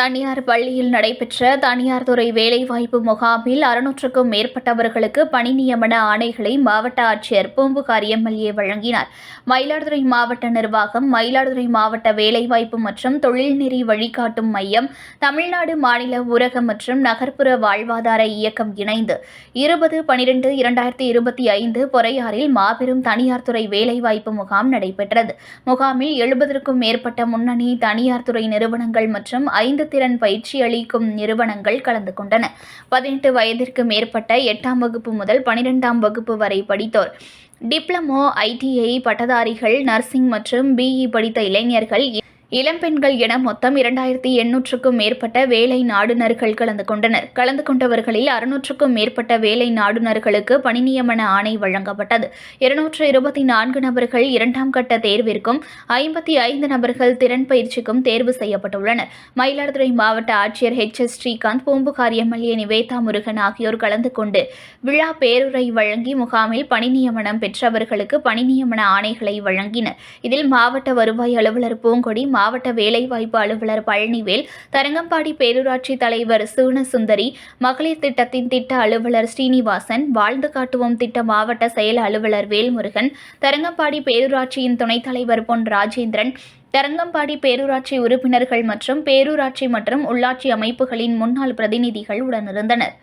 தனியார் பள்ளியில் நடைபெற்ற தனியார் துறை வேலைவாய்ப்பு முகாமில் 600க்கும் மேற்பட்டவர்களுக்கு பணி நியமன ஆணைகளை மாவட்ட ஆட்சியர் பூம்புகார் எம்எல்ஏ வழங்கினார். மயிலாடுதுறை மாவட்ட நிர்வாகம், மயிலாடுதுறை மாவட்ட வேலைவாய்ப்பு மற்றும் தொழில்நெறி வழிகாட்டும் மையம், தமிழ்நாடு மாநில ஊரக மற்றும் நகர்ப்புற வாழ்வாதார இயக்கம் இணைந்து 20/12/2025 பொறையாறில் மாபெரும் தனியார் துறை வேலைவாய்ப்பு முகாம் நடைபெற்றது. முகாமில் 70க்கும் மேற்பட்ட முன்னணி தனியார் துறை நிறுவனங்கள் மற்றும் 5 திறன் பயிற்சி அளிக்கும் நிறுவனங்கள் கலந்து கொண்டன. 18 வயதிற்கு மேற்பட்ட 8ஆம் வகுப்பு முதல் 12ஆம் வகுப்பு வரை படித்தோர், டிப்ளமோ, ITI பட்டதாரிகள், நர்சிங் மற்றும் BE படித்த இளைஞர்கள், இளம்பெண்கள் என மொத்தம் 2800க்கும் மேற்பட்ட வேலை நாடுனர்கள் கலந்து கொண்டனர். கலந்து கொண்டவர்களில் 600க்கும் மேற்பட்ட வேலை நாடுனர்களுக்கு பணி நியமன ஆணை வழங்கப்பட்டது. 224 நபர்கள் 2ஆம் கட்ட தேர்விற்கும், 55 நபர்கள் திறன் பயிற்சிக்கும் தேர்வு செய்யப்பட்டுள்ளனர். மயிலாடுதுறை மாவட்ட ஆட்சியர் HS ஸ்ரீகாந்த், பூம்புகார் எம்எல்ஏ நிவேதா முருகன் ஆகியோர் கலந்து கொண்டு விழா பேருரை வழங்கி முகாமில் பணி நியமனம் பெற்றவர்களுக்கு பணி நியமன ஆணைகளை வழங்கினர். இதில் மாவட்ட வருவாய் அலுவலர் பூங்கொடி, மாவட்ட வேலைவாய்ப்பு அலுவலர் பழனிவேல், தரங்கம்பாடி பேரூராட்சி தலைவர் சூனசுந்தரி, மகளிர் திட்டத்தின் திட்ட அலுவலர் ஸ்ரீனிவாசன், வாழ்ந்து காட்டுவோம் திட்ட மாவட்ட செயல் அலுவலர் வேல்முருகன், தரங்கம்பாடி பேரூராட்சியின் துணைத் தலைவர் பொன் ராஜேந்திரன், தரங்கம்பாடி பேரூராட்சி உறுப்பினர்கள் மற்றும் பேரூராட்சி மற்றும் உள்ளாட்சி அமைப்புகளின் முன்னாள் பிரதிநிதிகள் உடனிருந்தனர்.